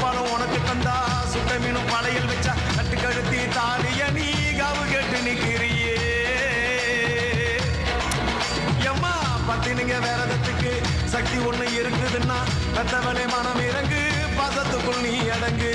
அப்பாலும் உனக்கு தந்தா சுட்ட மீனும் படையல் வச்சா கட்டு கழுத்தி தாலிய நீ காவு கேட்டு நிக்கிறியே எம்மா பத்தினிங்க வேறதத்துக்கு சக்தி ஒண்ணு இருக்குதுன்னா பெத்தவனே மனம் இறங்கு பாசத்துக்குள் நீ அடங்கு